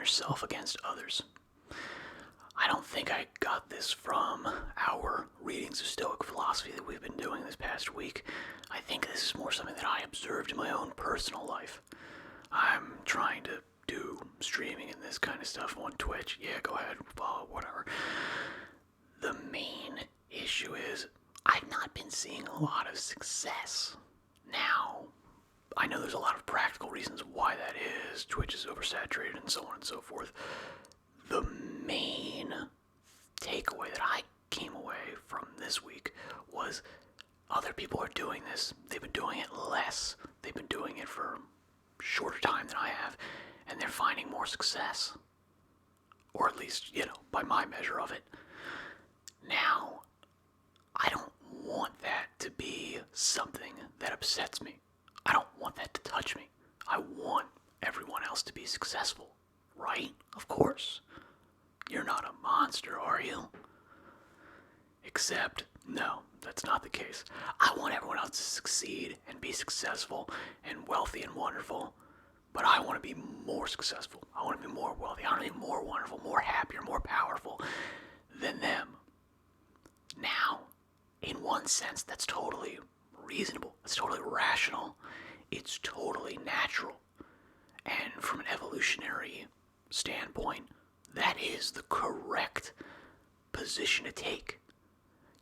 yourself against others. I don't think I got this from our readings of Stoic philosophy that we've been doing this past week. I think this is more something that I observed in my own personal life. I'm trying to do streaming and this kind of stuff on Twitch. Yeah, go ahead, follow, whatever. The main issue is I've not been seeing a lot of success. Now, I know there's a lot of practical reasons why that is. Twitch is oversaturated and so on and so forth. The main takeaway that I came away from this week was other people are doing this. They've been doing it less. They've been doing it for a shorter time than I have, and they're finding more success. Or at least, by my measure of it. Now, I don't want that to be something that upsets me. I don't want that to touch me. I want everyone else to be successful, right? Of course. You're not a monster, are you? Except, no, that's not the case. I want everyone else to succeed and be successful and wealthy and wonderful, but I want to be more successful. I want to be more wealthy. I want to be more wonderful, more happier, more powerful than them. Now, in one sense, that's totally reasonable. It's totally rational. It's totally natural. And from an evolutionary standpoint, that is the correct position to take.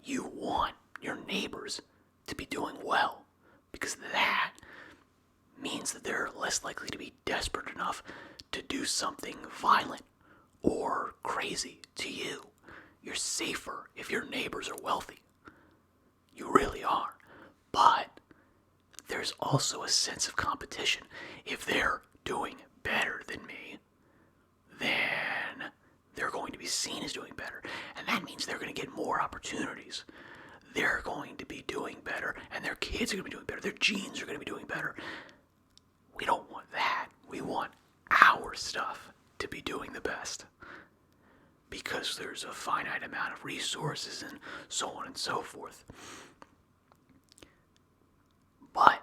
You want your neighbors to be doing well, because that means that they're less likely to be desperate enough to do something violent or crazy to you. You're safer if your neighbors are wealthy. You really are. But there's also a sense of competition. If they're doing better than me, then they're going to be seen as doing better. And that means they're going to get more opportunities. They're going to be doing better, and their kids are going to be doing better. Their genes are going to be doing better. We don't want that. We want our stuff to be doing the best. Because there's a finite amount of resources and so on and so forth. But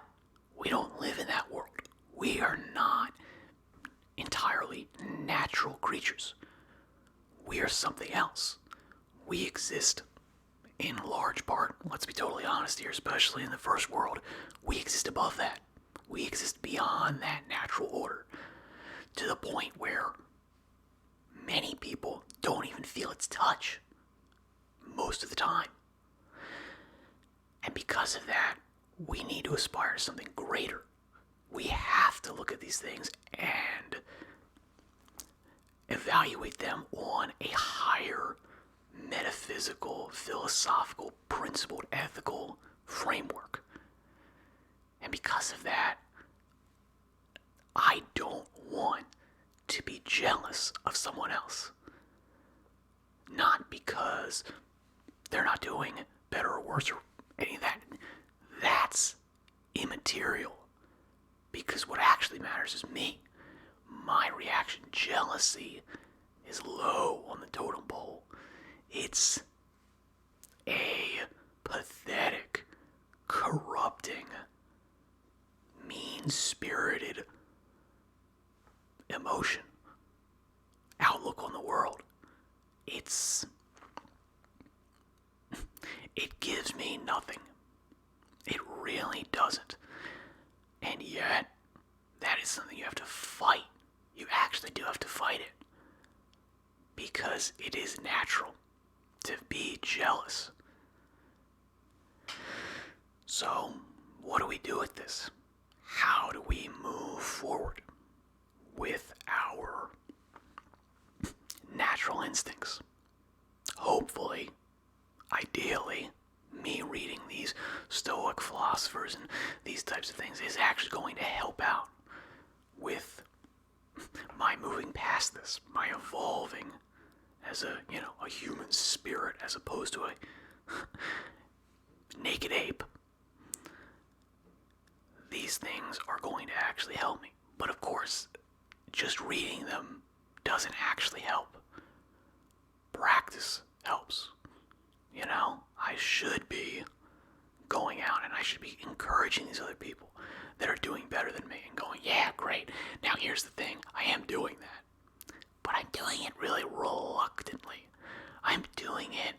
we don't live in that world. We are not entirely natural creatures. We are something else. We exist in large part, let's be totally honest here, especially in the first world, we exist above that. We exist beyond that natural order, to the point where many people don't even feel its touch most of the time. And because of that, we need to aspire to something greater. We have to look at these things and evaluate them on a higher metaphysical, philosophical, principled, ethical framework. And because of that, I don't want to be jealous of someone else. Not because they're not doing better or worse or any of that. That's immaterial. Because what actually matters is me. My reaction, jealousy, is low on the totem pole. It's a pathetic, corrupting, mean-spirited emotion, outlook on the world. It gives me nothing. It really doesn't. And yet, that is something you have to fight. You actually do have to fight it. Because it is natural to be jealous. So, what do we do with this? How do we move forward with our natural instincts? Hopefully, ideally, me reading these Stoic philosophers and these types of things is actually going to help out with my moving past this, my evolving as a human spirit as opposed to a naked ape. These things are going to actually help me. But of course, just reading them doesn't actually help. Practice helps. I should be going out and I should be encouraging these other people that are doing better than me and going, yeah, great. Now here's the thing, I am doing that. but I'm doing it really reluctantly. I'm doing it,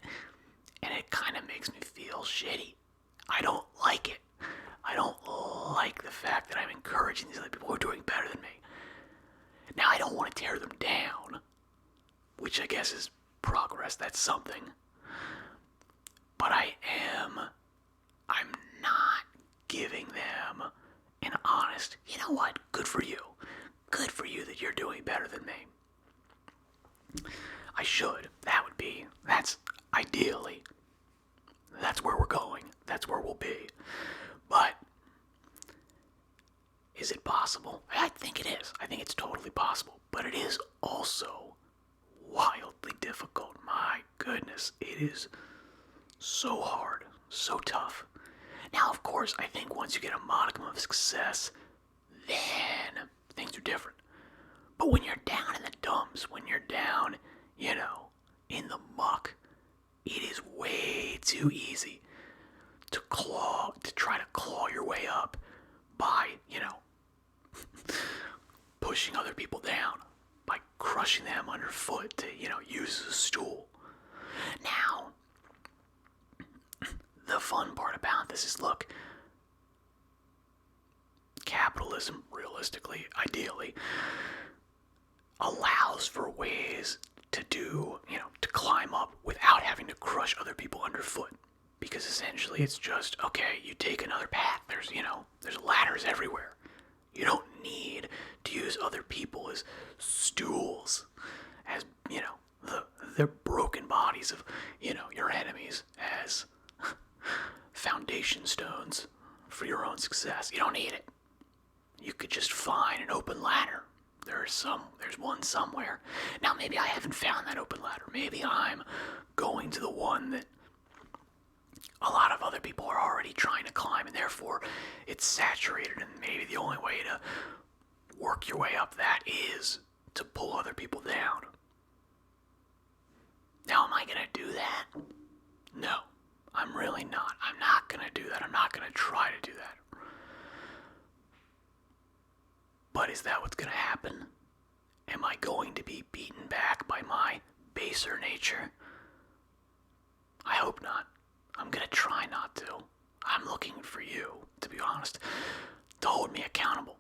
and it kind of makes me feel shitty. I don't like it. I don't like the fact that I'm encouraging these other people who are doing better than me. Now, I don't want to tear them down, which I guess is progress. That's something. But I'm not giving them an honest, you know what, good for you. Good for you that you're doing better than me. I should. That's ideally, that's where we're going. That's where we'll be. But, is it possible? I think it is. I think it's totally possible. But it is also wildly difficult. My goodness, it is so hard, so tough. Now, of course, I think once you get a modicum of success, then things are different. But when you're down in the dumps, when you're down, in the muck, it is way too easy to try to claw your way up by, pushing other people down, by crushing them underfoot to, use as a stool. Now, the fun part about this is, look, capitalism, realistically, ideally, allows for ways to to climb up without having to crush other people underfoot. Because essentially it's just, okay, you take another path. There's ladders everywhere. You don't need to use other people as stools, as, the broken bodies of, your enemies as foundation stones for your own success. You don't need it. You could just find an open ladder. There's one somewhere. Now, maybe I haven't found that open ladder. Maybe I'm going to the one that a lot of other people are already trying to climb, and therefore it's saturated, and maybe the only way to work your way up that is to pull other people down. Now, am I going to do that? No, I'm really not. I'm not going to do that. I'm not going to try to do that. But is that what's going to happen? Am I going to be beaten back by my baser nature? I hope not. I'm going to try not to. I'm looking for you, to be honest, to hold me accountable.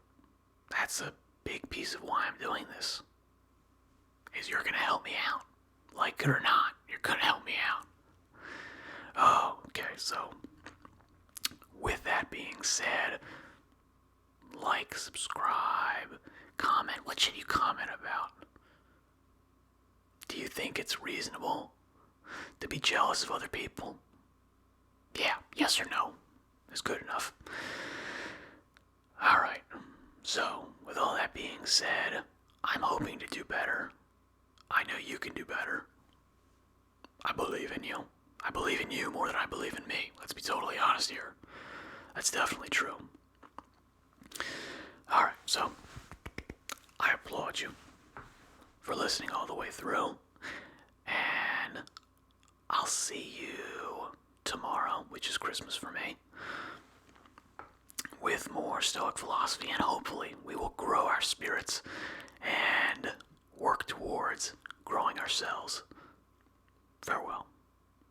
That's a big piece of why I'm doing this. Is you're going to help me out. Like it or not, you're going to help me out. Oh, okay, so with that being said, like, subscribe, comment. What should you comment about? Do you think it's reasonable to be jealous of other people? Yeah, yes or no is good enough. Alright, so with all that being said, I'm hoping to do better. I know you can do better. I believe in you. I believe in you more than I believe in me. Let's be totally honest here. That's definitely true. Alright, so I applaud you for listening all the way through, and I'll see you tomorrow, which is Christmas for me, with more Stoic philosophy, and hopefully we will grow our spirits and work towards growing ourselves. Farewell.